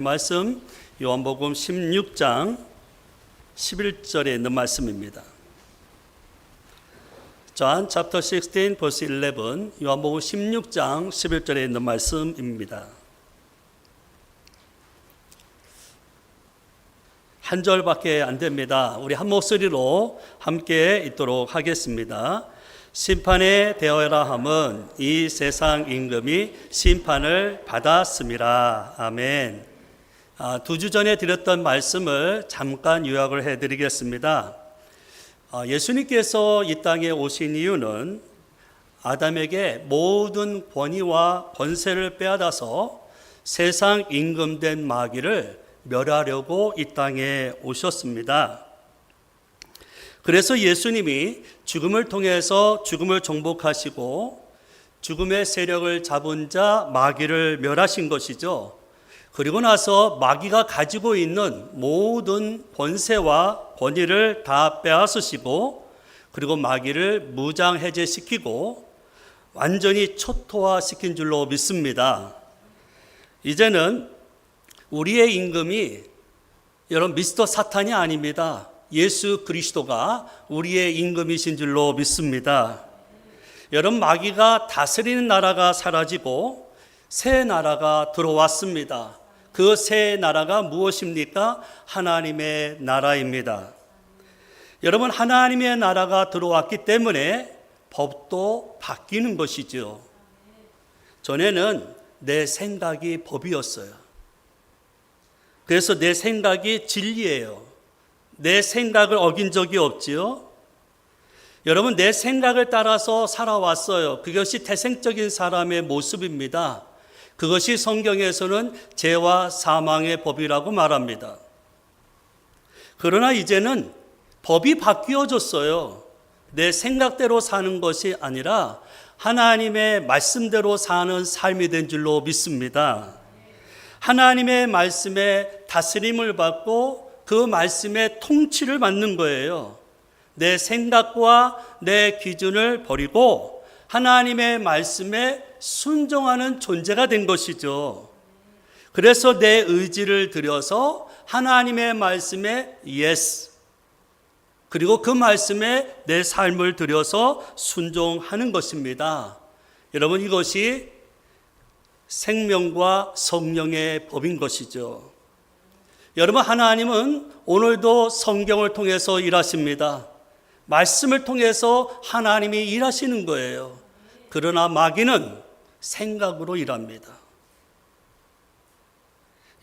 말씀 요한복음 16장 11절에 있는 말씀입니다. John chapter 16 verse 11, 요한복음 16장 11절에 있는 말씀입니다. 한 절밖에 안 됩니다. 우리 한 목소리로 함께 읽도록 하겠습니다. 심판에 대하여라 함은 이 세상 임금이 심판을 받았음이라. 아멘. 2주 전에 드렸던 말씀을 잠깐 요약을 해드리겠습니다. 예수님께서 이 땅에 오신 이유는 아담에게 모든 권위와 권세를 빼앗아서 세상 임금된 마귀를 멸하려고 이 땅에 오셨습니다. 그래서 예수님이 죽음을 통해서 죽음을 정복하시고 죽음의 세력을 잡은 자 마귀를 멸하신 것이죠. 그리고 나서 마귀가 가지고 있는 모든 권세와 권위를 다 빼앗으시고 그리고 마귀를 무장해제시키고 완전히 초토화시킨 줄로 믿습니다. 이제는 우리의 임금이 여러분 미스터 사탄이 아닙니다. 예수 그리스도가 우리의 임금이신 줄로 믿습니다. 여러분 마귀가 다스리는 나라가 사라지고 새 나라가 들어왔습니다. 그 새 나라가 무엇입니까? 하나님의 나라입니다. 여러분 하나님의 나라가 들어왔기 때문에 법도 바뀌는 것이죠. 전에는 내 생각이 법이었어요. 그래서 내 생각이 진리예요. 내 생각을 어긴 적이 없지요. 여러분 내 생각을 따라서 살아왔어요. 그것이 태생적인 사람의 모습입니다. 그것이 성경에서는 죄와 사망의 법이라고 말합니다. 그러나 이제는 법이 바뀌어졌어요. 내 생각대로 사는 것이 아니라 하나님의 말씀대로 사는 삶이 된 줄로 믿습니다. 하나님의 말씀에 다스림을 받고 그 말씀의 통치를 받는 거예요. 내 생각과 내 기준을 버리고 하나님의 말씀에 순종하는 존재가 된 것이죠. 그래서 내 의지를 들여서 하나님의 말씀에 yes, 그리고 그 말씀에 내 삶을 들여서 순종하는 것입니다. 여러분 이것이 생명과 성령의 법인 것이죠. 여러분 하나님은 오늘도 성경을 통해서 일하십니다. 말씀을 통해서 하나님이 일하시는 거예요. 그러나 마귀는 생각으로 일합니다.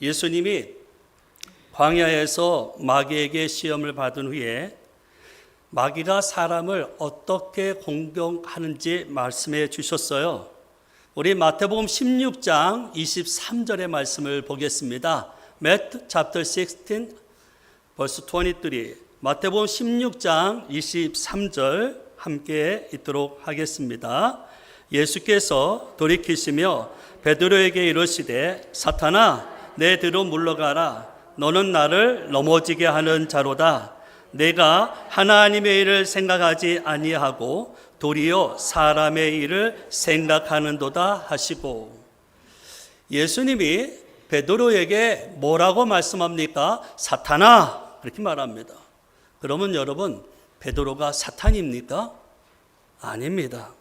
예수님이 광야에서 마귀에게 시험을 받은 후에 마귀가 사람을 어떻게 공격하는지 말씀해 주셨어요. 우리 마태복음 16장 23절의 말씀을 보겠습니다. Matthew chapter 16 verse 23. 마태복음 16장 23절 함께 읽도록 하겠습니다. 예수께서 돌이키시며 베드로에게 이르시되 사탄아 내 뒤로 물러가라. 너는 나를 넘어지게 하는 자로다. 내가 하나님의 일을 생각하지 아니하고 도리어 사람의 일을 생각하는도다 하시고, 예수님이 베드로에게 뭐라고 말씀합니까? 사탄아 그렇게 말합니다. 그러면 여러분 베드로가 사탄입니까? 아닙니다.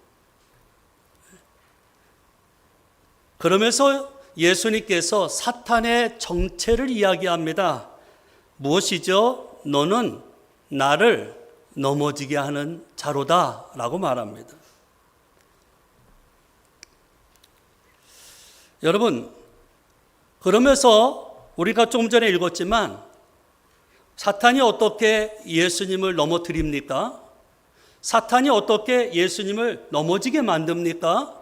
그러면서 예수님께서 사탄의 정체를 이야기합니다. 무엇이죠? 너는 나를 넘어지게 하는 자로다 라고 말합니다. 여러분 그러면서 우리가 조금 전에 읽었지만 사탄이 어떻게 예수님을 넘어뜨립니까? 사탄이 어떻게 예수님을 넘어지게 만듭니까?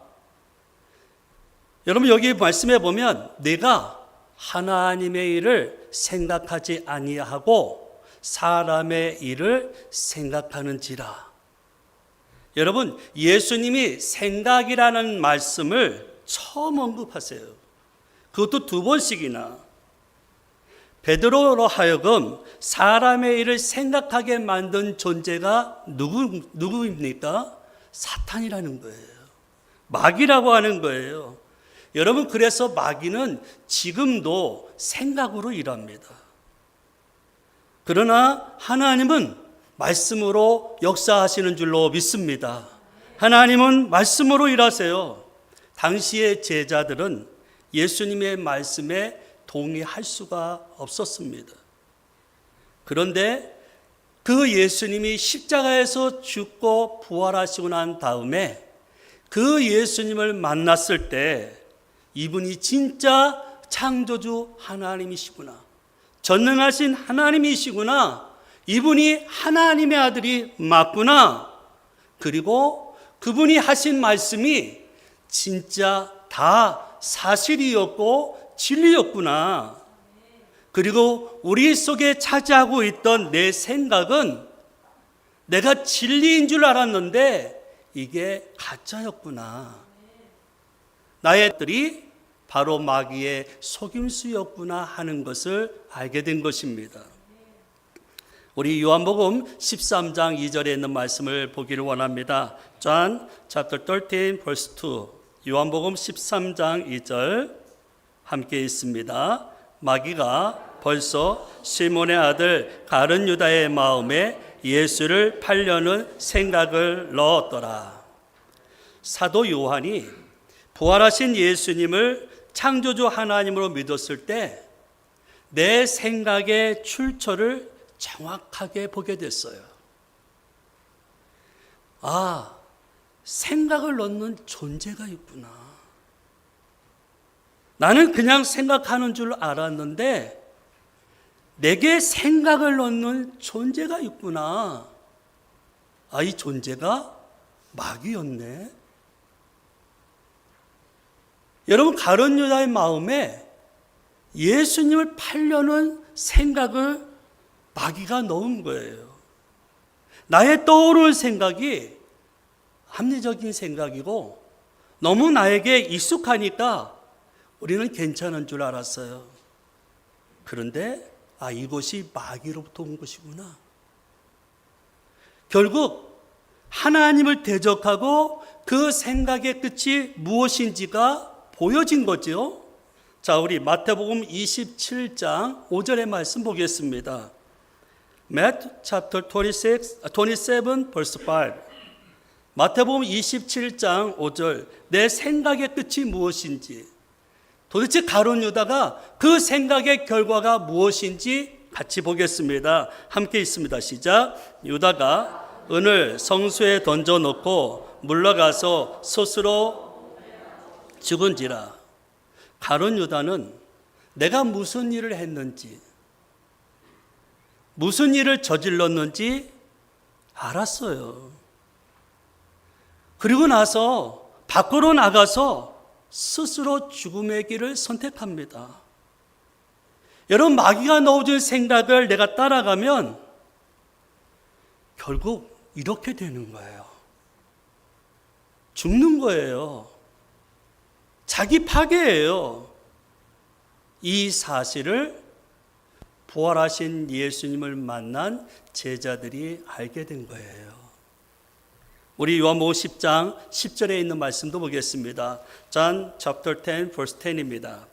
여러분 여기 말씀해 보면 내가 하나님의 일을 생각하지 아니하고 사람의 일을 생각하는지라. 여러분 예수님이 생각이라는 말씀을 처음 언급하세요. 그것도 2번씩이나. 베드로로 하여금 사람의 일을 생각하게 만든 존재가 누구입니까? 사탄이라는 거예요. 마귀라고 하는 거예요. 여러분, 그래서 마귀는 지금도 생각으로 일합니다. 그러나 하나님은 말씀으로 역사하시는 줄로 믿습니다. 하나님은 말씀으로 일하세요. 당시의 제자들은 예수님의 말씀에 동의할 수가 없었습니다. 그런데 그 예수님이 십자가에서 죽고 부활하시고 난 다음에 그 예수님을 만났을 때 이분이 진짜 창조주 하나님이시구나, 전능하신 하나님이시구나, 이분이 하나님의 아들이 맞구나, 그리고 그분이 하신 말씀이 진짜 다 사실이었고 진리였구나, 그리고 우리 속에 차지하고 있던 내 생각은 내가 진리인 줄 알았는데 이게 가짜였구나, 나의 들이 바로 마귀의 속임수였구나 하는 것을 알게 된 것입니다. 우리 요한복음 13장 2절에 있는 말씀을 보기를 원합니다. John chapter 13 verse 2. 요한복음 13장 2절 함께 있습니다. 마귀가 벌써 시몬의 아들 가룟 유다의 마음에 예수를 팔려는 생각을 넣었더라. 사도 요한이 부활하신 예수님을 창조주 하나님으로 믿었을 때 내 생각의 출처를 정확하게 보게 됐어요. 아, 생각을 넣는 존재가 있구나. 나는 그냥 생각하는 줄 알았는데 내게 생각을 넣는 존재가 있구나. 아, 이 존재가 마귀였네. 여러분, 가룟 유다의 마음에 예수님을 팔려는 생각을 마귀가 넣은 거예요. 나의 떠오르는 생각이 합리적인 생각이고 너무 나에게 익숙하니까 우리는 괜찮은 줄 알았어요. 그런데 이것이 마귀로부터 온 것이구나. 결국 하나님을 대적하고 그 생각의 끝이 무엇인지가 보여진 거죠. 자, 우리 마태복음 27장 5절의 말씀 보겠습니다. Matthew chapter 27 verse 5. 마태복음 27장 5절. 내 생각의 끝이 무엇인지, 도대체 가룟 유다가 그 생각의 결과가 무엇인지 같이 보겠습니다. 함께 있습니다. 시작. 유다가 은을 성수에 던져놓고 물러가서 스스로 죽은지라. 가룟 유다는 내가 무슨 일을 했는지, 무슨 일을 저질렀는지 알았어요. 그리고 나서 밖으로 나가서 스스로 죽음의 길을 선택합니다. 여러분, 마귀가 넣어준 생각을 내가 따라가면 결국 이렇게 되는 거예요. 죽는 거예요. 자기 파괴예요. 이 사실을 부활하신 예수님을 만난 제자들이 알게 된 거예요. 우리 요한복음 10장 10절에 있는 말씀도 보겠습니다. John chapter 10 verse 10입니다.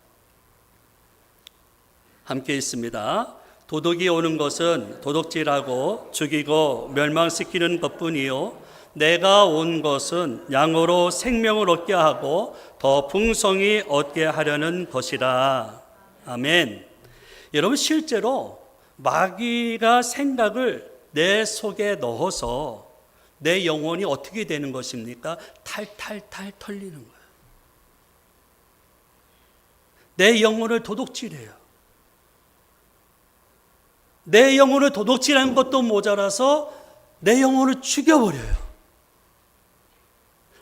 함께 있습니다. 도둑이 오는 것은 도둑질하고 죽이고 멸망시키는 것뿐이요 내가 온 것은 양으로 생명을 얻게 하고 더 풍성히 얻게 하려는 것이라. 아멘. 여러분, 실제로 마귀가 생각을 내 속에 넣어서 내 영혼이 어떻게 되는 것입니까? 탈탈탈 털리는 거예요. 내 영혼을 도둑질해요. 내 영혼을 도둑질하는 것도 모자라서 내 영혼을 죽여버려요.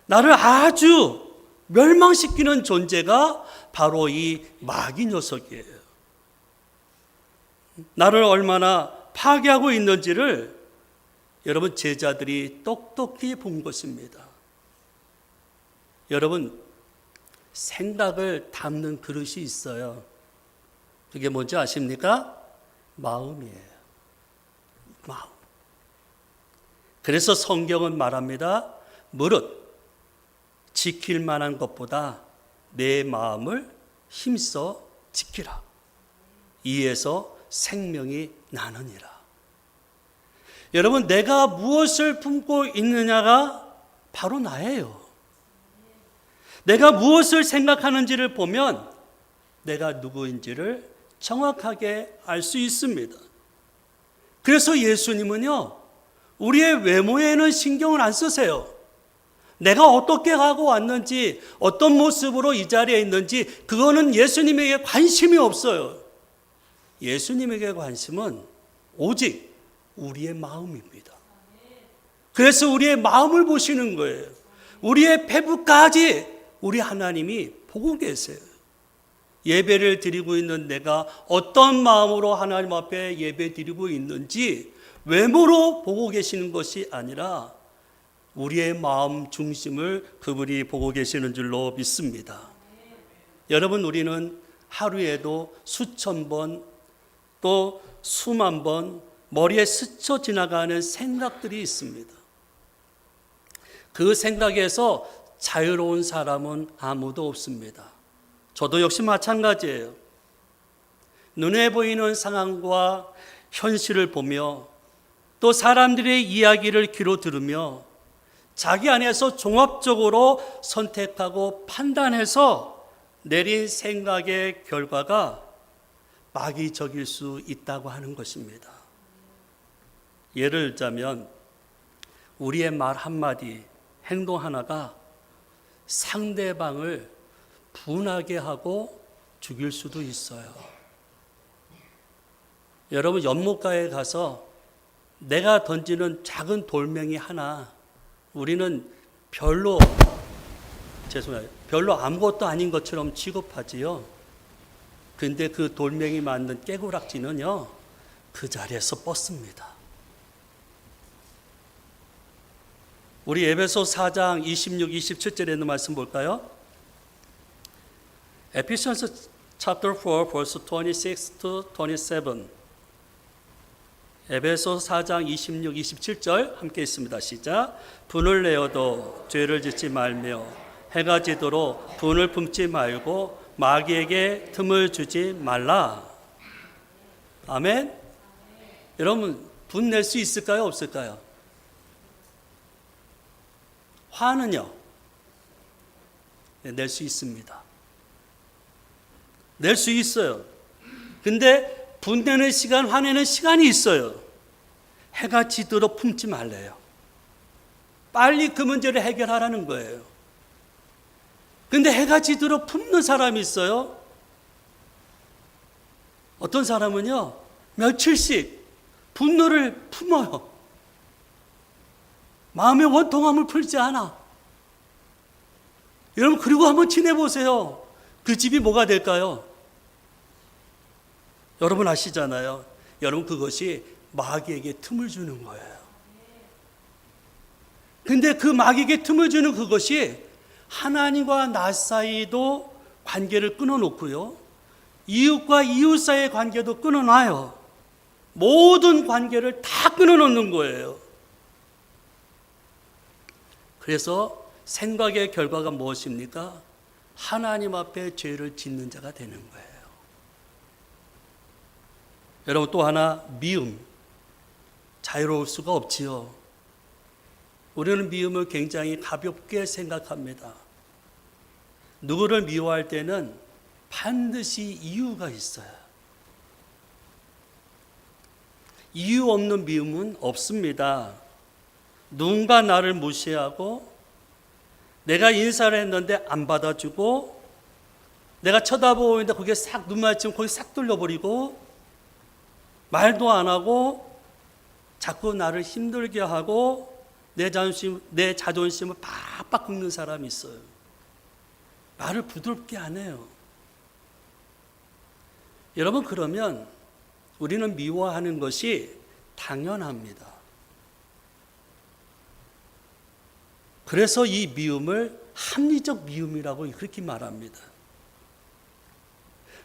나를 아주 멸망시키는 존재가 바로 이 마귀 녀석이에요. 나를 얼마나 파괴하고 있는지를 여러분, 제자들이 똑똑히 본 것입니다. 여러분, 생각을 담는 그릇이 있어요. 그게 뭔지 아십니까? 마음이에요. 마음. 그래서 성경은 말합니다. 무릇 지킬 만한 것보다 내 마음을 힘써 지키라. 이에서 생명이 나느니라. 여러분, 내가 무엇을 품고 있느냐가 바로 나예요. 내가 무엇을 생각하는지를 보면 내가 누구인지를 정확하게 알 수 있습니다. 그래서 예수님은요, 우리의 외모에는 신경을 안 쓰세요. 내가 어떻게 하고 왔는지, 어떤 모습으로 이 자리에 있는지, 그거는 예수님에게 관심이 없어요. 예수님에게 관심은 오직 우리의 마음입니다. 그래서 우리의 마음을 보시는 거예요. 우리의 배부까지 우리 하나님이 보고 계세요. 예배를 드리고 있는 내가 어떤 마음으로 하나님 앞에 예배 드리고 있는지 외모로 보고 계시는 것이 아니라 우리의 마음 중심을 그분이 보고 계시는 줄로 믿습니다. 여러분, 우리는 하루에도 수천 번 또 수만 번 머리에 스쳐 지나가는 생각들이 있습니다. 그 생각에서 자유로운 사람은 아무도 없습니다. 저도 역시 마찬가지예요. 눈에 보이는 상황과 현실을 보며 또 사람들의 이야기를 귀로 들으며 자기 안에서 종합적으로 선택하고 판단해서 내린 생각의 결과가 마귀적일 수 있다고 하는 것입니다. 예를 들자면 우리의 말 한마디, 행동 하나가 상대방을 분하게 하고 죽일 수도 있어요. 여러분, 연못가에 가서 내가 던지는 작은 돌멩이 하나, 우리는 별로 아무것도 아닌 것처럼 취급하지요. 근데 그 돌멩이 만든 깨구락지는요, 그 자리에서 뻗습니다. 우리 에베소 4장 26, 27절에 있는 말씀 볼까요? Ephesians chapter 4 verse 26 to 27. 에베소 4장 26, 27절 함께 있습니다. 시작. 분을 내어도 죄를 짓지 말며 해가 지도록 분을 품지 말고 마귀에게 틈을 주지 말라. 아멘. 여러분, 분 낼 수 있을까요? 없을까요? 화는요? 네, 낼 수 있습니다. 낼 수 있어요. 근데 분내는 시간, 화내는 시간이 있어요. 해가 지도록 품지 말래요. 빨리 그 문제를 해결하라는 거예요. 근데 해가 지도록 품는 사람이 있어요. 어떤 사람은요, 며칠씩 분노를 품어요. 마음의 원통함을 풀지 않아. 여러분, 그리고 한번 지내보세요. 그 집이 뭐가 될까요? 여러분 아시잖아요. 여러분, 그것이 마귀에게 틈을 주는 거예요. 근데 그 마귀에게 틈을 주는 그것이 하나님과 나 사이도 관계를 끊어놓고요, 이웃과 이웃 사이의 관계도 끊어놔요. 모든 관계를 다 끊어놓는 거예요. 그래서 생각의 결과가 무엇입니까? 하나님 앞에 죄를 짓는 자가 되는 거예요. 여러분, 또 하나, 미움. 자유로울 수가 없지요. 우리는 미움을 굉장히 가볍게 생각합니다. 누구를 미워할 때는 반드시 이유가 있어요. 이유 없는 미움은 없습니다. 누군가 나를 무시하고 내가 인사를 했는데 안 받아주고 내가 쳐다보고 있는데 거기에 싹 눈 맞추면 거기 싹 돌려버리고 말도 안 하고 자꾸 나를 힘들게 하고 내 자존심을 팍팍 긁는 사람이 있어요. 말을 부드럽게 안 해요. 여러분, 그러면 우리는 미워하는 것이 당연합니다. 그래서 이 미움을 합리적 미움이라고 그렇게 말합니다.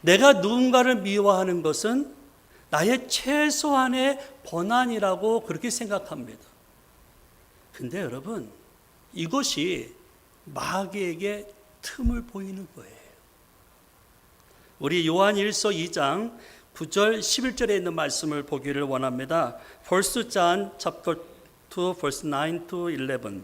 내가 누군가를 미워하는 것은 나의 최소한의 번안이라고 그렇게 생각합니다. 근데 여러분, 이것이 마귀에게 틈을 보이는 거예요. 우리 요한 1서 2장 9절 11절에 있는 말씀을 보기를 원합니다. 1 John chapter 2 verse 9 to 11.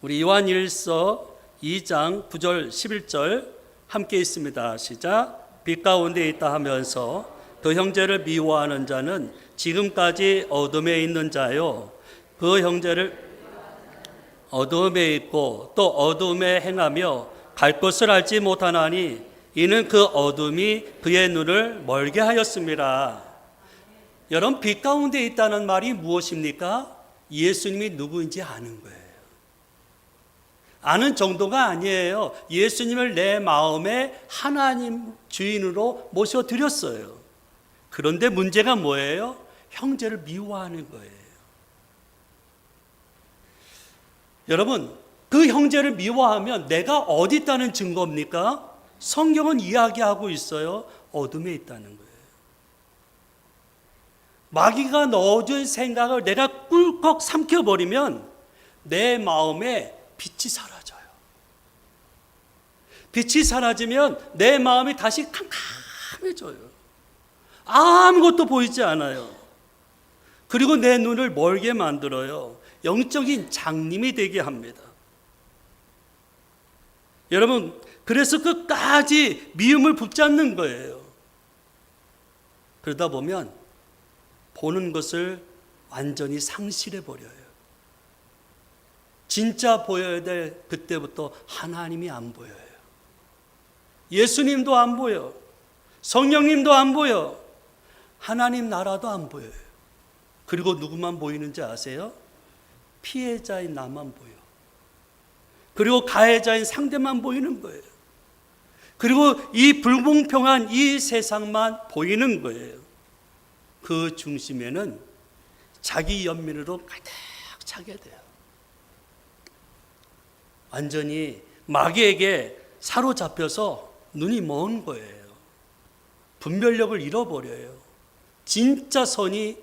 우리 요한 1서 2장 9절 11절 함께 있습니다. 시작. 빛 가운데 있다 하면서 그 형제를 미워하는 자는 지금까지 어둠에 있는 자요, 그 형제를 어둠에 있고 또 어둠에 행하며 갈 것을 알지 못하나니 이는 그 어둠이 그의 눈을 멀게 하였습니다. 여러분, 빛 가운데 있다는 말이 무엇입니까? 예수님이 누구인지 아는 거예요. 아는 정도가 아니에요. 예수님을 내 마음에 하나님 주인으로 모셔드렸어요. 그런데 문제가 뭐예요? 형제를 미워하는 거예요. 여러분, 그 형제를 미워하면 내가 어디 있다는 증거입니까? 성경은 이야기하고 있어요. 어둠에 있다는 거예요. 마귀가 넣어준 생각을 내가 꿀꺽 삼켜버리면 내 마음에 빛이 사라져요. 빛이 사라지면 내 마음이 다시 캄캄해져요. 아무것도 보이지 않아요. 그리고 내 눈을 멀게 만들어요. 영적인 장님이 되게 합니다. 여러분, 그래서 끝까지 미움을 붙잡는 거예요. 그러다 보면 보는 것을 완전히 상실해 버려요. 진짜 보여야 될 그때부터 하나님이 안 보여요. 예수님도 안 보여. 성령님도 안 보여. 하나님 나라도 안 보여요. 그리고 누구만 보이는지 아세요? 피해자인 나만 보여. 그리고 가해자인 상대만 보이는 거예요. 그리고 이 불공평한 이 세상만 보이는 거예요. 그 중심에는 자기 연민으로 가득 차게 돼요. 완전히 마귀에게 사로잡혀서 눈이 먼 거예요. 분별력을 잃어버려요. 진짜 선이,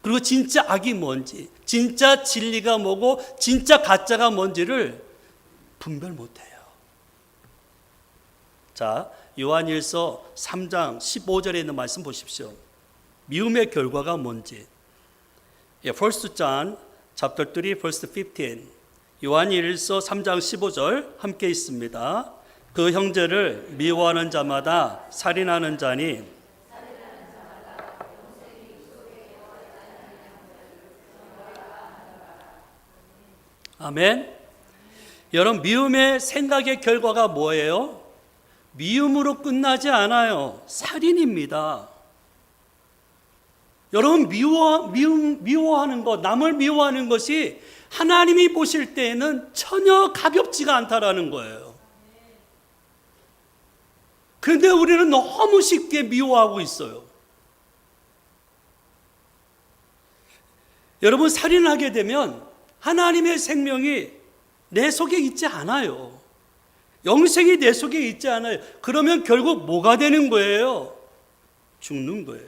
그리고 진짜 악이 뭔지, 진짜 진리가 뭐고 진짜 가짜가 뭔지를 분별 못해요. 자, 요한일서 3장 15절에 있는 말씀 보십시오. 미움의 결과가 뭔지. 1 John chapter 3 verse 15. 요한일서 3장 15절 함께 있습니다. 그 형제를 미워하는 자마다 살인하는 자니 아멘. 여러분, 미움의 생각의 결과가 뭐예요? 미움으로 끝나지 않아요. 살인입니다. 여러분, 미워하는 것, 남을 미워하는 것이 하나님이 보실 때에는 전혀 가볍지가 않다라는 거예요. 그런데 우리는 너무 쉽게 미워하고 있어요. 여러분, 살인하게 되면 하나님의 생명이 내 속에 있지 않아요. 영생이 내 속에 있지 않아요. 그러면 결국 뭐가 되는 거예요? 죽는 거예요.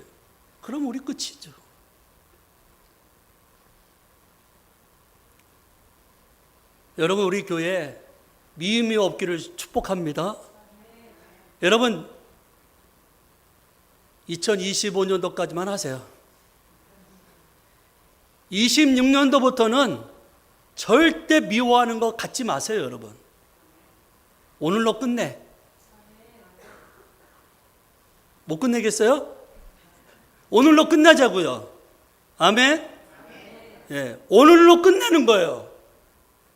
그럼 우리 끝이죠. 여러분, 우리 교회 미움이 없기를 축복합니다. 여러분, 2025년도까지만 하세요. 26년도부터는 절대 미워하는 거 갖지 마세요, 여러분. 오늘로 끝내. 못 끝내겠어요? 오늘로 끝나자고요. 아멘? 예, 오늘로 끝내는 거예요.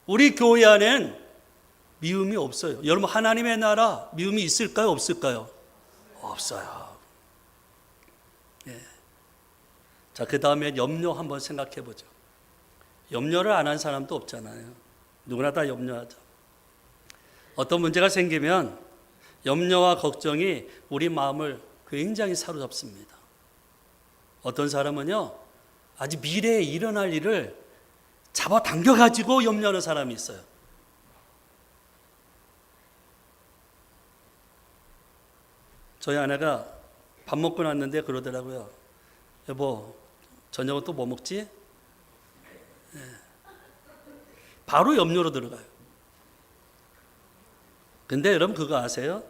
우리 교회 안엔 미움이 없어요. 여러분, 하나님의 나라 미움이 있을까요? 없을까요? 없어요. 예. 자, 그 다음에 염려 한번 생각해 보죠. 염려를 안 한 사람도 없잖아요. 누구나 다 염려하죠. 어떤 문제가 생기면 염려와 걱정이 우리 마음을 굉장히 사로잡습니다. 어떤 사람은요, 아직 미래에 일어날 일을 잡아당겨가지고 염려하는 사람이 있어요. 저희 아내가 밥 먹고 났는데 그러더라고요. 여보, 저녁은 또 뭐 먹지? 네. 바로 염려로 들어가요. 근데 여러분 그거 아세요?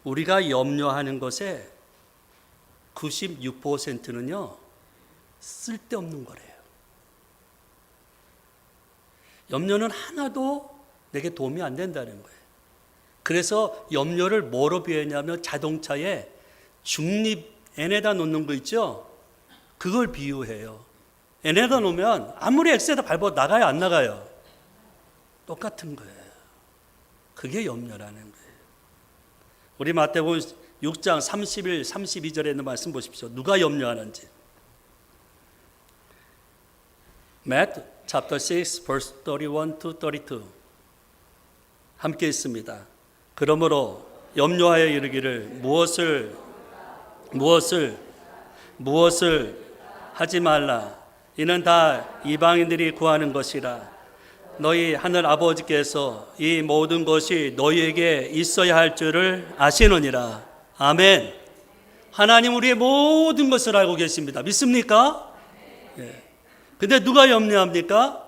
우리가 염려하는 것의 96%는요 쓸데없는 거래요. 염려는 하나도 내게 도움이 안 된다는 거예요. 그래서 염려를 뭐로 비유했냐면 자동차에 중립 N에다 놓는 거 있죠? 그걸 비유해요. N에다 놓으면 아무리 X에다 밟아도 나가요, 안 나가요? 똑같은 거예요. 그게 염려라는 거예요. 우리 마태복음 6장 31, 32절에 있는 말씀 보십시오. 누가 염려하는지. Matthew chapter 6 verse 31 to 32. 함께 있습니다. 그러므로 염려하여 이르기를 무엇을 하지 말라. 이는 다 이방인들이 구하는 것이라. 너희 하늘 아버지께서 이 모든 것이 너희에게 있어야 할 줄을 아시느니라. 아멘. 하나님 우리의 모든 것을 알고 계십니다. 믿습니까? 예. 근데 누가 염려합니까?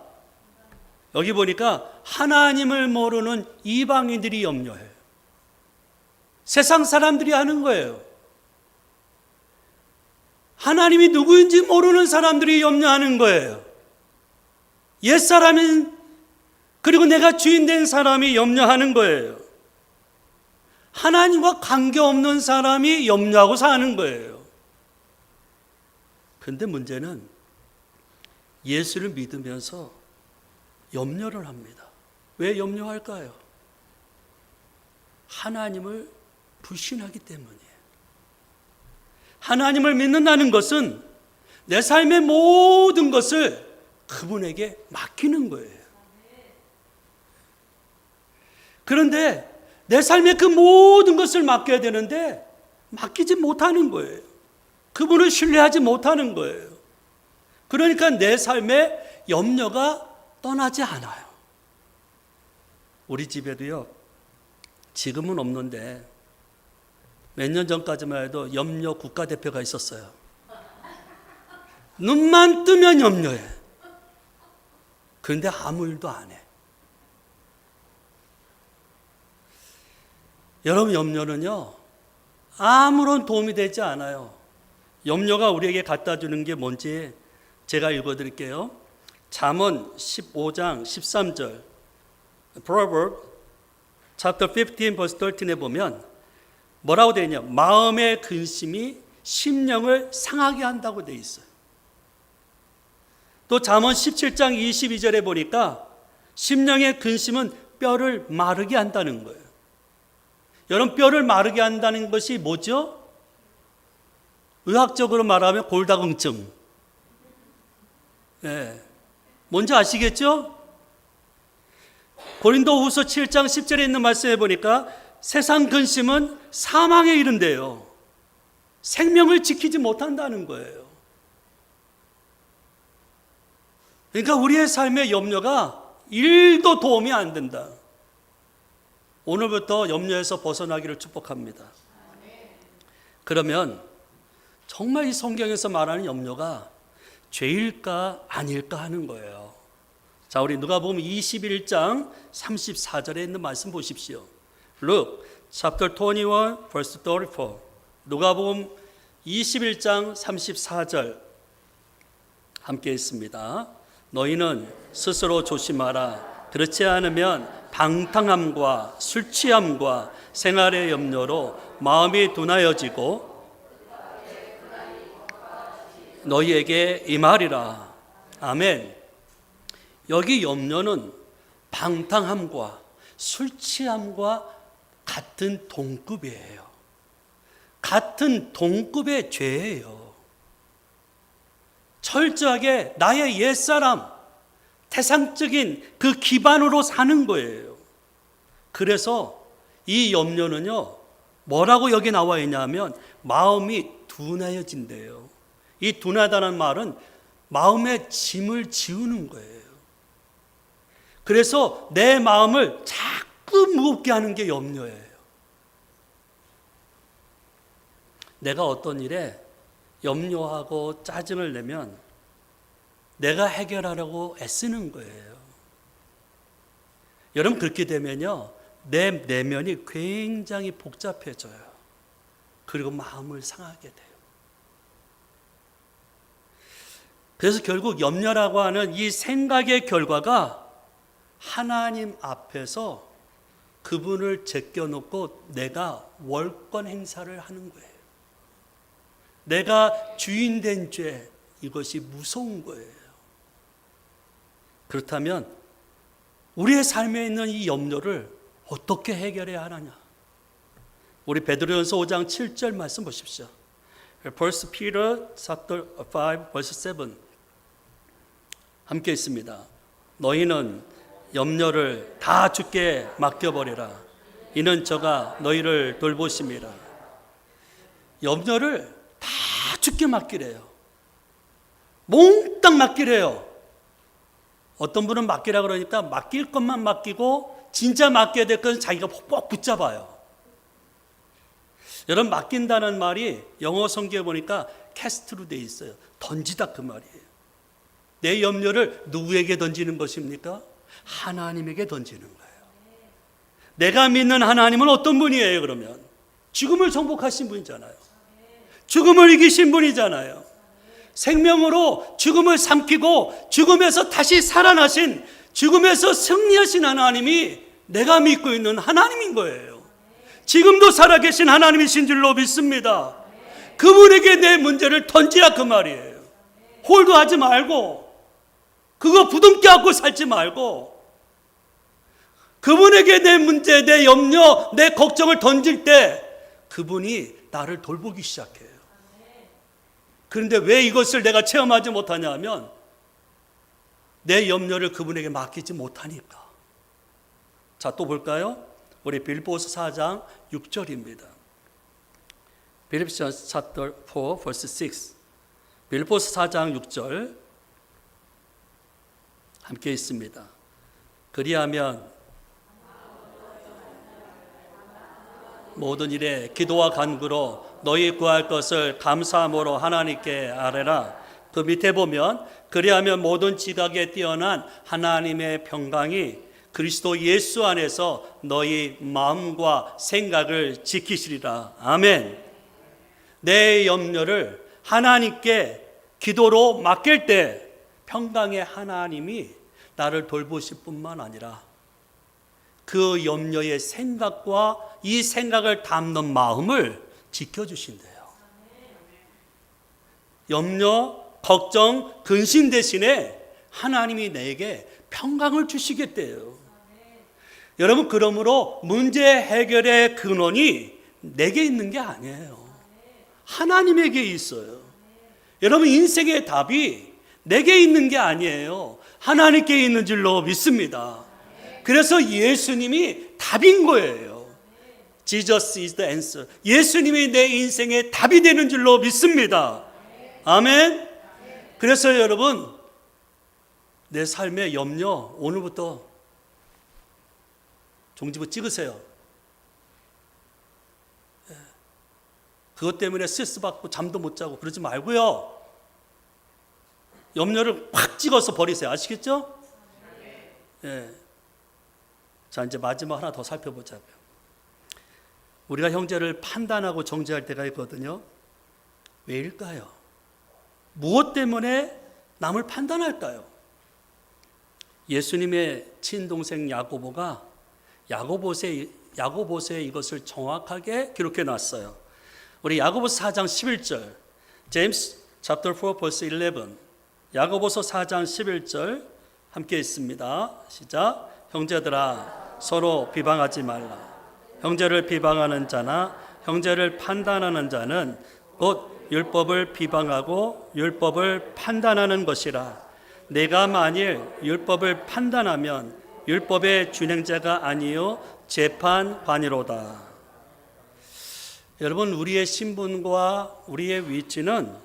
여기 보니까 하나님을 모르는 이방인들이 염려해요. 세상 사람들이 하는 거예요. 하나님이 누구인지 모르는 사람들이 염려하는 거예요. 옛사람인 그리고 내가 주인 된 사람이 염려하는 거예요. 하나님과 관계없는 사람이 염려하고 사는 거예요. 그런데 문제는 예수를 믿으면서 염려를 합니다. 왜 염려할까요? 하나님을 불신하기 때문이에요. 하나님을 믿는다는 것은 내 삶의 모든 것을 그분에게 맡기는 거예요. 그런데 내 삶의 그 모든 것을 맡겨야 되는데 맡기지 못하는 거예요. 그분을 신뢰하지 못하는 거예요. 그러니까 내 삶에 염려가 떠나지 않아요. 우리 집에도요, 지금은 없는데 몇 년 전까지만 해도 염려 국가대표가 있었어요. 눈만 뜨면 염려해. 그런데 아무 일도 안 해. 여러분, 염려는요 아무런 도움이 되지 않아요. 염려가 우리에게 갖다 주는 게 뭔지 제가 읽어드릴게요. 잠언 15장 13절 Proverbs chapter 15 verse 13에 보면 뭐라고 되어 있냐? 마음의 근심이 심령을 상하게 한다고 되어 있어요. 또 잠언 17장 22절에 보니까 심령의 근심은 뼈를 마르게 한다는 거예요. 여러분, 뼈를 마르게 한다는 것이 뭐죠? 의학적으로 말하면 골다공증. 네. 뭔지 아시겠죠? 고린도후서 7장 10절에 있는 말씀에 보니까 세상 근심은 사망에 이른대요. 생명을 지키지 못한다는 거예요. 그러니까 우리의 삶의 염려가 1도 도움이 안 된다. 오늘부터 염려에서 벗어나기를 축복합니다. 그러면 정말 이 성경에서 말하는 염려가 죄일까 아닐까 하는 거예요. 자, 우리 누가복음 21장 34절에 있는 말씀 보십시오. Luke chapter 21 verse 34. 누가복음 21장 34절 함께 있습니다. 너희는 스스로 조심하라. 그렇지 않으면 방탕함과 술 취함과 생활의 염려로 마음이 둔하여지고 너희에게 임하리라. 아멘. 여기 염려는 방탕함과 술 취함과 같은 동급이에요. 같은 동급의 죄예요. 철저하게 나의 옛사람, 태상적인 그 기반으로 사는 거예요. 그래서 이 염려는요, 뭐라고 여기 나와 있냐면 마음이 둔해진대요. 이 둔하다는 말은 마음의 짐을 지우는 거예요. 그래서 내 마음을 자꾸 무겁게 하는 게 염려예요. 내가 어떤 일에 염려하고 짜증을 내면 내가 해결하려고 애쓰는 거예요. 여러분, 그렇게 되면요 내 내면이 굉장히 복잡해져요. 그리고 마음을 상하게 돼요. 그래서 결국 염려라고 하는 이 생각의 결과가 하나님 앞에서 그분을 제껴놓고 내가 월권 행사를 하는 거예요. 내가 주인 된 죄, 이것이 무서운 거예요. 그렇다면 우리의 삶에 있는 이 염려를 어떻게 해결해야 하느냐? 우리 베드로전서 5장 7절 말씀 보십시오. 1 Peter chapter 5 verse 7 함께 있습니다. 너희는 염려를 다 주께 맡겨버리라. 이는 저가 너희를 돌보심이라. 염려를 다 주께 맡기래요. 몽땅 맡기래요. 어떤 분은 맡기라 그러니까 맡길 것만 맡기고 진짜 맡겨야 될 것은 자기가 꼭 붙잡아요. 여러분, 맡긴다는 말이 영어 성경에 보니까 캐스트로 돼 있어요. 던지다, 그 말이에요. 내 염려를 누구에게 던지는 것입니까? 하나님에게 던지는 거예요. 내가 믿는 하나님은 어떤 분이에요? 그러면 죽음을 정복하신 분이잖아요. 죽음을 이기신 분이잖아요. 생명으로 죽음을 삼키고 죽음에서 다시 살아나신, 죽음에서 승리하신 하나님이 내가 믿고 있는 하나님인 거예요. 지금도 살아계신 하나님이신 줄로 믿습니다. 그분에게 내 문제를 던지라, 그 말이에요. 홀도하지 말고, 그거 부둥켜 안고 살지 말고, 그분에게 내 문제, 내 염려, 내 걱정을 던질 때 그분이 나를 돌보기 시작해요. 그런데 왜 이것을 내가 체험하지 못하냐 하면 내 염려를 그분에게 맡기지 못하니까. 자, 또 볼까요? 우리 빌립보서 4장 6절입니다. 빌립보서 chapter 4 verse 6. 빌립보서 4장 6절 함께 있습니다. 그리하면 모든 일에 기도와 간구로 너희 구할 것을 감사함으로 하나님께 아뢰라. 그 밑에 보면 그리하면 모든 지각에 뛰어난 하나님의 평강이 그리스도 예수 안에서 너희 마음과 생각을 지키시리라. 아멘. 내 염려를 하나님께 기도로 맡길 때 평강의 하나님이 나를 돌보실 뿐만 아니라 그 염려의 생각과 이 생각을 담는 마음을 지켜주신대요. 염려, 걱정, 근심 대신에 하나님이 내게 평강을 주시겠대요. 여러분, 그러므로 문제 해결의 근원이 내게 있는 게 아니에요. 하나님에게 있어요. 여러분, 인생의 답이 내게 있는 게 아니에요. 하나님께 있는 줄로 믿습니다. 그래서 예수님이 답인 거예요. Jesus is the answer. 예수님이 내 인생의 답이 되는 줄로 믿습니다. 아멘. 그래서 여러분, 내 삶의 염려 오늘부터 종지부 찍으세요. 그것 때문에 스트레스 받고 잠도 못 자고 그러지 말고요. 염려를 확 찍어서 버리세요. 아시겠죠? 예. 자, 이제 마지막 하나 더 살펴보자고요. 우리가 형제를 판단하고 정죄할 때가 있거든요. 왜일까요? 무엇 때문에 남을 판단할까요? 예수님의 친동생 야고보가 야고보서에 이것을 정확하게 기록해 놨어요. 우리 야고보서 4장 11절, James chapter 4 verse 11, 야고보서 4장 11절 함께 있습니다. 시작. 형제들아, 서로 비방하지 말라. 형제를 비방하는 자나 형제를 판단하는 자는 곧 율법을 비방하고 율법을 판단하는 것이라. 내가 만일 율법을 판단하면 율법의 준행자가 아니요 재판관이로다. 여러분, 우리의 신분과 우리의 위치는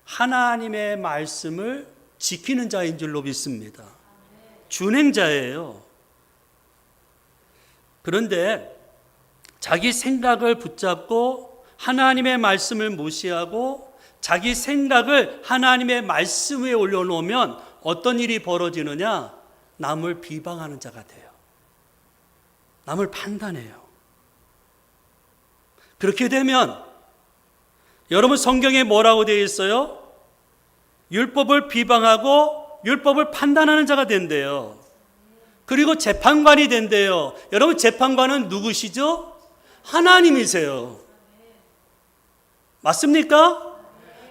하나님의 말씀을 지키는 자인 줄로 믿습니다. 준행자예요. 그런데 자기 생각을 붙잡고 하나님의 말씀을 무시하고 자기 생각을 하나님의 말씀 위에 올려놓으면 어떤 일이 벌어지느냐? 남을 비방하는 자가 돼요. 남을 판단해요. 그렇게 되면 여러분 성경에 뭐라고 되어 있어요? 율법을 비방하고 율법을 판단하는 자가 된대요. 그리고 재판관이 된대요. 여러분 재판관은 누구시죠? 하나님이세요. 맞습니까?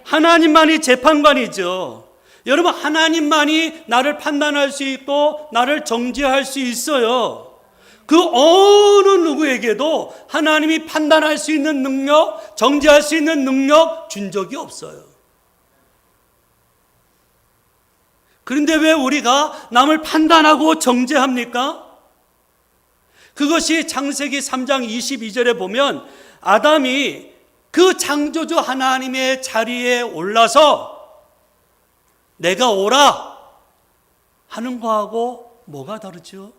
하나님만이 재판관이죠. 여러분 하나님만이 나를 판단할 수 있고 나를 정죄할 수 있어요. 그 어느 누구에게도 하나님이 판단할 수 있는 능력, 정죄할 수 있는 능력 준 적이 없어요. 그런데 왜 우리가 남을 판단하고 정죄합니까? 그것이 창세기 3장 22절에 보면 아담이 그 창조주 하나님의 자리에 올라서 내가 오라 하는 거하고 뭐가 다르죠?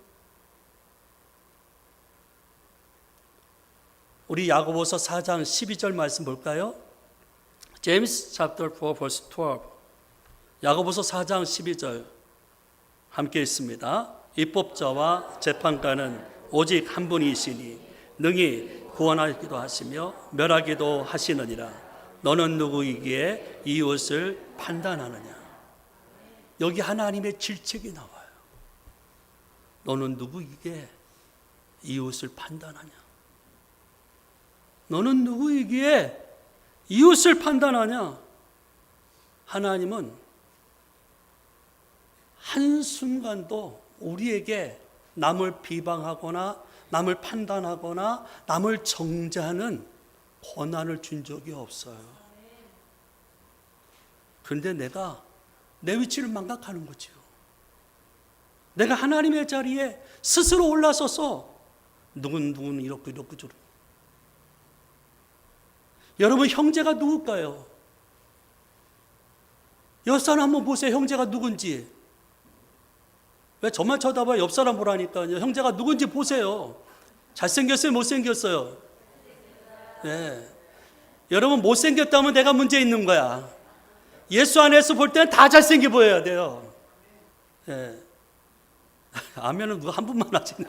우리 야고보서 4장 12절 말씀 볼까요? James chapter 4 verse 12. 야고보서 4장 12절 함께 읽습니다. 입법자와 재판관은 오직 한 분이시니 능히 구원하기도 하시며 멸하기도 하시느니라. 너는 누구이기에 이웃을 판단하느냐? 여기 하나님의 질책이 나와요. 너는 누구이기에 이웃을 판단하냐? 너는 누구이기에 이웃을 판단하냐? 하나님은 한순간도 우리에게 남을 비방하거나 남을 판단하거나 남을 정죄하는 권한을 준 적이 없어요. 그런데 내가 내 위치를 망각하는 거죠. 내가 하나님의 자리에 스스로 올라서서 누군 이렇고 저렇고. 여러분 형제가 누굴까요? 옆 사람 한번 보세요. 형제가 누군지. 왜 저만 쳐다봐요? 옆 사람 보라니까요. 형제가 누군지 보세요. 잘생겼어요? 못생겼어요? 네. 여러분 못생겼다면 내가 문제 있는 거야. 예수 안에서 볼 때는 다 잘생겨 보여야 돼요. 네. 아멘은 누가 한 분만 하시네.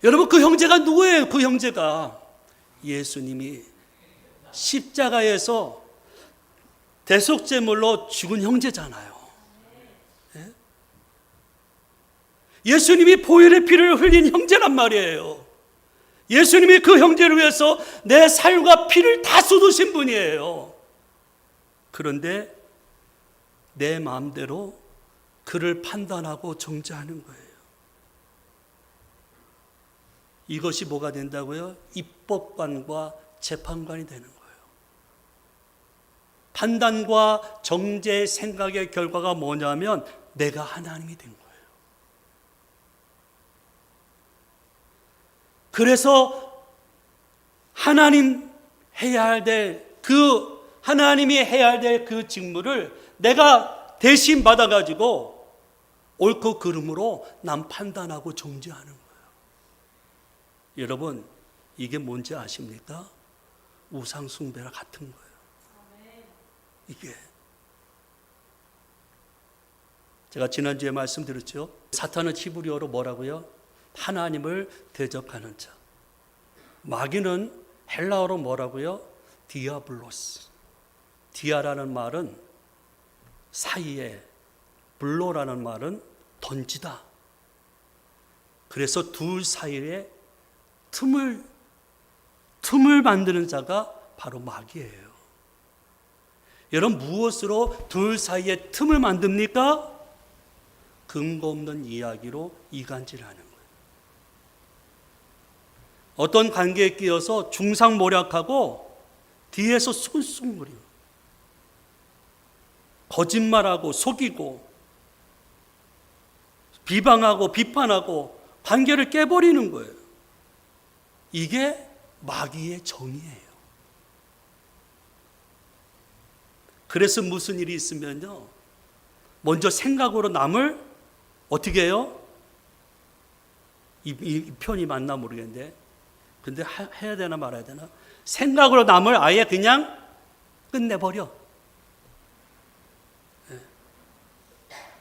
여러분 그 형제가 누구예요? 그 형제가 예수님이 십자가에서 대속제물로 죽은 형제잖아요. 예? 예수님이 보혈의 피를 흘린 형제란 말이에요. 예수님이 그 형제를 위해서 내 살과 피를 다 쏟으신 분이에요. 그런데 내 마음대로 그를 판단하고 정죄하는 거예요. 이것이 뭐가 된다고요? 입법관과 재판관이 되는 거예요. 판단과 정죄 생각의 결과가 뭐냐면 내가 하나님이 된 거예요. 그래서 하나님이 해야 될 그 직무를 내가 대신 받아가지고 옳고 그름으로 남 판단하고 정죄하는 거예요. 여러분 이게 뭔지 아십니까? 우상 숭배랑 같은 거예요. 이게 제가 지난주에 말씀드렸죠. 사탄은 히브리어로 뭐라고요? 하나님을 대적하는 자. 마귀는 헬라어로 뭐라고요? 디아블로스. 디아라는 말은 사이에, 블로라는 말은 던지다. 그래서 둘 사이에 틈을 만드는 자가 바로 마귀예요. 여러분 무엇으로 둘 사이에 틈을 만듭니까? 근거 없는 이야기로 이간질하는 거예요. 어떤 관계에 끼어서 중상모략하고 뒤에서 수근수근거리고 거짓말하고 속이고 비방하고 비판하고 관계를 깨버리는 거예요. 이게 마귀의 정의예요. 그래서 무슨 일이 있으면요, 먼저 생각으로 남을 어떻게 해요? 이 편이 맞나 모르겠는데, 근데 해야 되나 말아야 되나? 생각으로 남을 아예 그냥 끝내버려.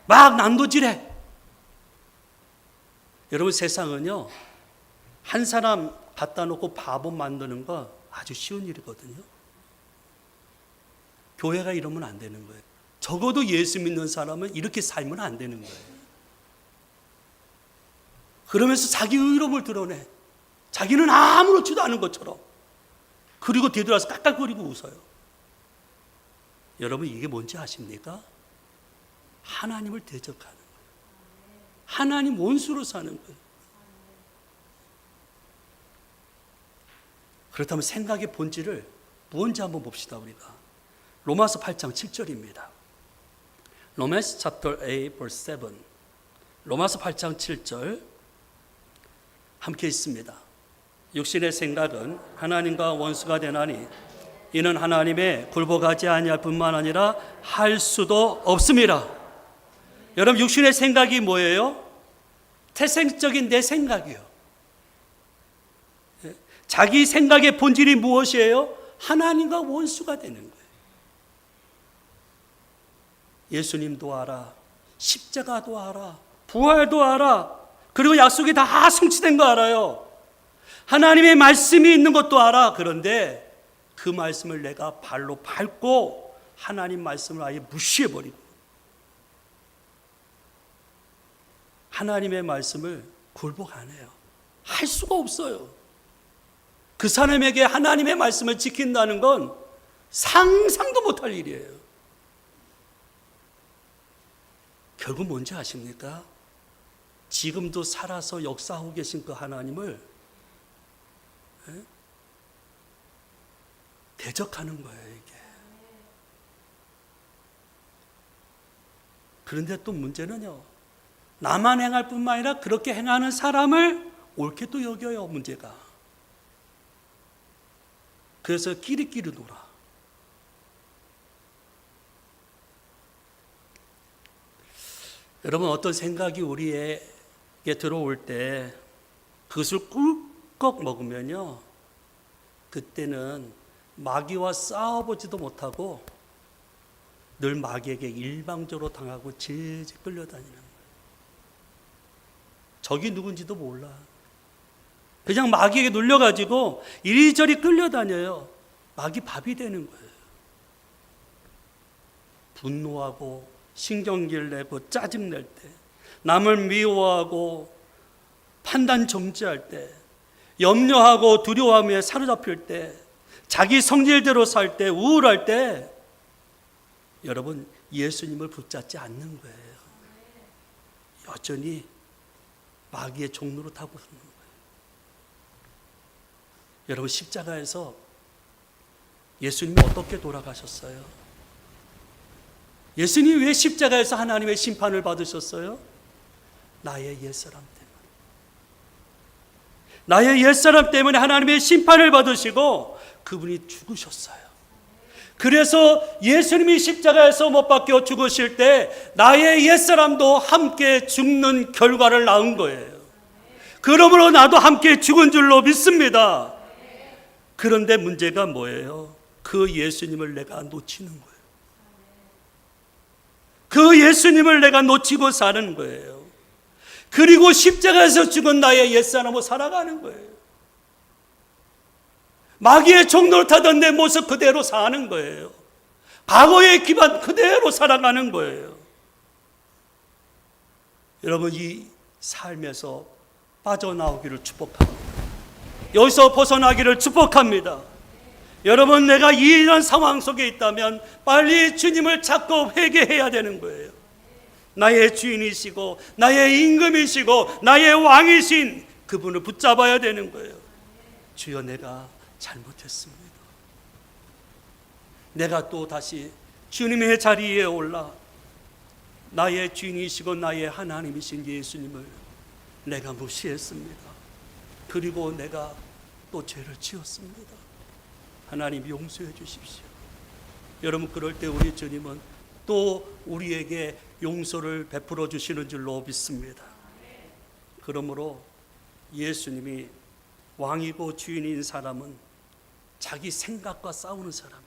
막 난도질해. 여러분, 세상은요, 한 사람 갖다 놓고 바보 만드는 거 아주 쉬운 일이거든요. 교회가 이러면 안 되는 거예요. 적어도 예수 믿는 사람은 이렇게 살면 안 되는 거예요. 그러면서 자기 의로움을 드러내. 자기는 아무렇지도 않은 것처럼. 그리고 뒤돌아서 깍깍거리고 웃어요. 여러분, 이게 뭔지 아십니까? 하나님을 대적하는 거예요. 하나님 원수로 사는 거예요. 그렇다면 생각의 본질을 무엇인지 한번 봅시다. 우리가 로마서 8장 7절입니다. 로마서 chapter 8 verse 7. 로마서 8장 7절 함께 있습니다. 육신의 생각은 하나님과 원수가 되나니 이는 하나님의 굴복하지 아니할 뿐만 아니라 할 수도 없습니다. 여러분, 육신의 생각이 뭐예요? 태생적인 내 생각이요. 자기 생각의 본질이 무엇이에요? 하나님과 원수가 되는 거예요. 예수님도 알아, 십자가도 알아, 부활도 알아, 그리고 약속이 다 성취된 거 알아요. 하나님의 말씀이 있는 것도 알아. 그런데 그 말씀을 내가 발로 밟고 하나님 말씀을 아예 무시해버리고 하나님의 말씀을 굴복 안 해요. 할 수가 없어요. 그 사람에게 하나님의 말씀을 지킨다는 건 상상도 못할 일이에요. 결국 뭔지 아십니까? 지금도 살아서 역사하고 계신 그 하나님을 대적하는 거예요, 이게. 그런데 또 문제는요, 나만 행할 뿐만 아니라 그렇게 행하는 사람을 옳게 또 여겨요, 문제가. 그래서 끼리끼리 놀아. 여러분, 어떤 생각이 우리에게 들어올 때 그것을 꿀꺽 먹으면요, 그때는 마귀와 싸워보지도 못하고 늘 마귀에게 일방적으로 당하고 질질 끌려다니는 거예요. 적이 누군지도 몰라. 그냥 마귀에게 눌려가지고 이리저리 끌려다녀요. 마귀 밥이 되는 거예요. 분노하고 신경질 내고 짜증낼 때, 남을 미워하고 판단 정지할 때, 염려하고 두려워함에 사로잡힐 때, 자기 성질대로 살 때, 우울할 때, 여러분, 예수님을 붙잡지 않는 거예요. 여전히 마귀의 종로로 타고 있는 거예요. 여러분, 십자가에서 예수님이 어떻게 돌아가셨어요? 예수님이 왜 십자가에서 하나님의 심판을 받으셨어요? 나의 옛사람 때문에. 나의 옛사람 때문에 하나님의 심판을 받으시고 그분이 죽으셨어요. 그래서 예수님이 십자가에서 못 박혀 죽으실 때 나의 옛사람도 함께 죽는 결과를 낳은 거예요. 그러므로 나도 함께 죽은 줄로 믿습니다. 그런데 문제가 뭐예요? 그 예수님을 내가 놓치는 거예요. 그 예수님을 내가 놓치고 사는 거예요. 그리고 십자가에서 죽은 나의 옛사람으로 살아가는 거예요. 마귀의 종노릇하던 내 모습 그대로 사는 거예요. 과거의 기반 그대로 살아가는 거예요. 여러분, 이 삶에서 빠져나오기를 축복합니다. 여기서 벗어나기를 축복합니다. 여러분, 내가 이런 상황 속에 있다면 빨리 주님을 찾고 회개해야 되는 거예요. 나의 주인이시고 나의 임금이시고 나의 왕이신 그분을 붙잡아야 되는 거예요. 주여, 내가 잘못했습니다. 내가 또 다시 주님의 자리에 올라 나의 주인이시고 나의 하나님이신 예수님을 내가 무시했습니다. 그리고 내가 또 죄를 지었습니다. 하나님, 용서해 주십시오. 여러분, 그럴 때 우리 주님은 또 우리에게 용서를 베풀어 주시는 줄로 믿습니다. 그러므로 예수님이 왕이고 주인인 사람은 자기 생각과 싸우는 사람이에요.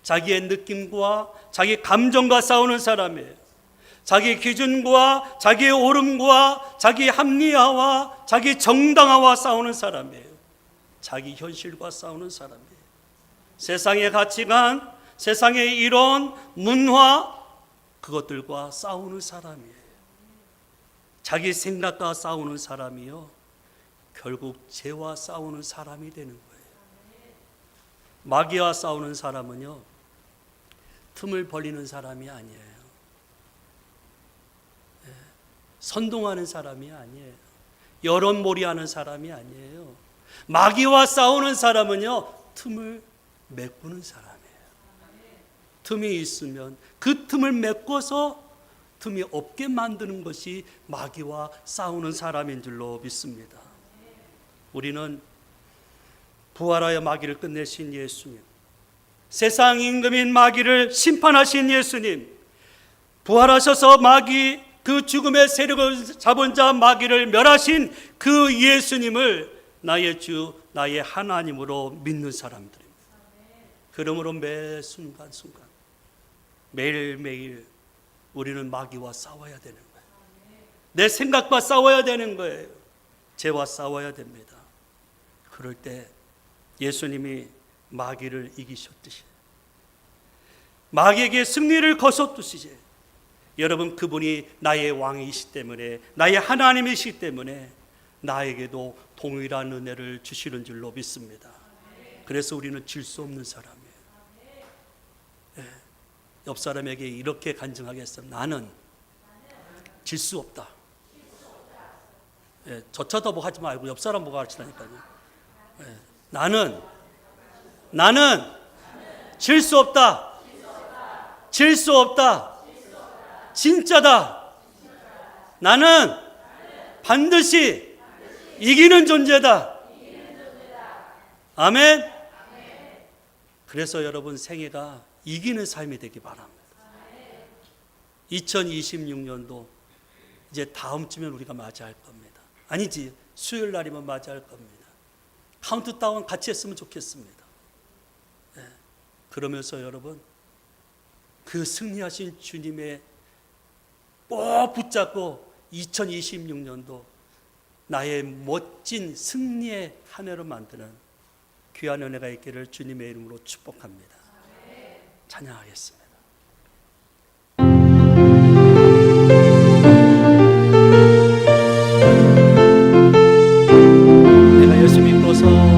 자기의 느낌과 자기 감정과 싸우는 사람이에요. 자기 기준과 자기의 옳음과 자기 합리화와 자기 정당화와 싸우는 사람이에요. 자기 현실과 싸우는 사람이에요. 세상의 가치관, 세상의 이론, 문화, 그것들과 싸우는 사람이에요. 자기 생각과 싸우는 사람이요, 결국 죄와 싸우는 사람이 되는 거예요. 마귀와 싸우는 사람은요, 틈을 벌리는 사람이 아니에요. 선동하는 사람이 아니에요. 여론몰이하는 사람이 아니에요. 마귀와 싸우는 사람은요, 틈을 메꾸는 사람이에요. 틈이 있으면 그 틈을 메꿔서 틈이 없게 만드는 것이 마귀와 싸우는 사람인 줄로 믿습니다. 우리는 부활하여 마귀를 끝내신 예수님, 세상 임금인 마귀를 심판하신 예수님, 부활하셔서 마귀, 그 죽음의 세력을 잡은 자 마귀를 멸하신 그 예수님을 나의 주, 나의 하나님으로 믿는 사람들입니다. 그러므로 매 순간순간, 매일매일 우리는 마귀와 싸워야 되는 거예요. 내 생각과 싸워야 되는 거예요. 죄와 싸워야 됩니다. 그럴 때 예수님이 마귀를 이기셨듯이, 마귀에게 승리를 거뒀듯이, 여러분, 그분이 나의 왕이시기 때문에, 나의 하나님이시기 때문에 나에게도 동일한 은혜를 주시는 줄로 믿습니다. 그래서 우리는 질 수 없는 사람이에요. 옆 사람에게 이렇게 간증하겠습니다. 나는 질 수 없다. 저 쳐다보고 하지 말고 옆 사람 보고 하시라니까요. 나는 질 수 없다. 질 수 없다. 진짜다. 나는 반드시 이기는 존재다. 아멘. 그래서 여러분, 생애가 이기는 삶이 되기 바랍니다. 2026년도 이제 다음 주면 우리가 맞이할 겁니다. 아니지, 수요일 날이면 맞이할 겁니다. 카운트다운 같이 했으면 좋겠습니다. 그러면서 여러분, 그 승리하신 주님의 꼭 붙잡고 2026년도 나의 멋진 승리의 한 해로 만드는 귀한 은혜가 있기를 주님의 이름으로 축복합니다. 찬양하겠습니다. 내가 예수 믿고서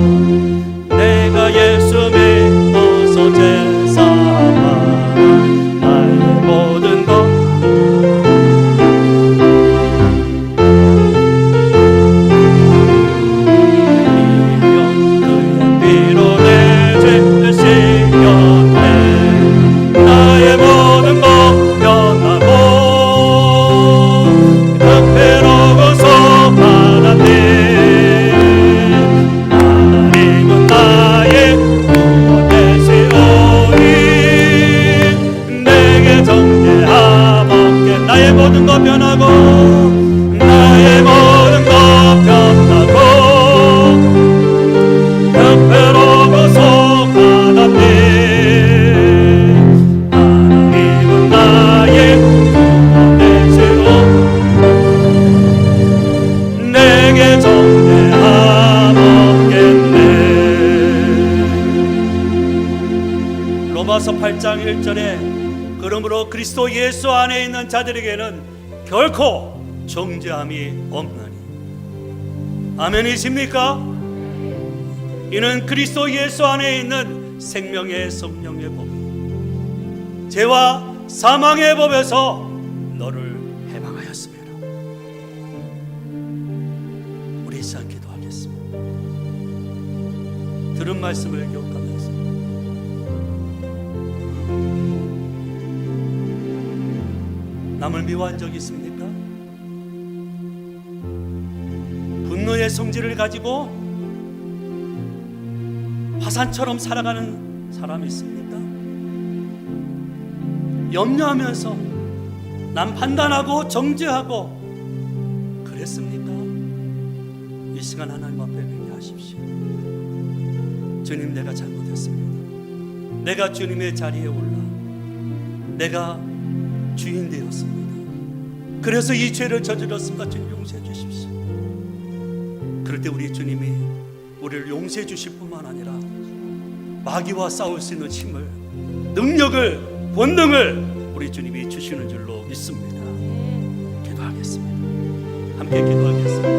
제사함아 나의 모든 것 로마서 8장 1절에 그러므로 그리스도 예수 안에 있는 자들에게는 결코 정죄함이 없나니. 아멘이십니까? 이는 그리스도 예수 안에 있는 생명의 성령의 법, 죄와 사망의 법에서 너를 해방하였습니다. 우리 이 시간 기도하겠습니다. 들은 말씀을 기억하면서 남을 미워한 적이 있습니까? 분노의 성질을 가지고 화산처럼 살아가는 사람이 있습니까? 염려하면서 남 판단하고 정죄하고 그랬습니까? 이 시간 하나님 앞에 회개하십시오. 주님, 내가 잘못했습니다. 내가 주님의 자리에 올라 내가 주인 되었습니다. 그래서 이 죄를 저질렀습니다. 주님 용서해 주십시오. 그럴 때 우리 주님이 우리를 용서해 주실 뿐만 아니라 마귀와 싸울 수 있는 힘을, 능력을, 본능을 우리 주님이 주시는 줄로 믿습니다. 기도하겠습니다. 함께 기도하겠습니다.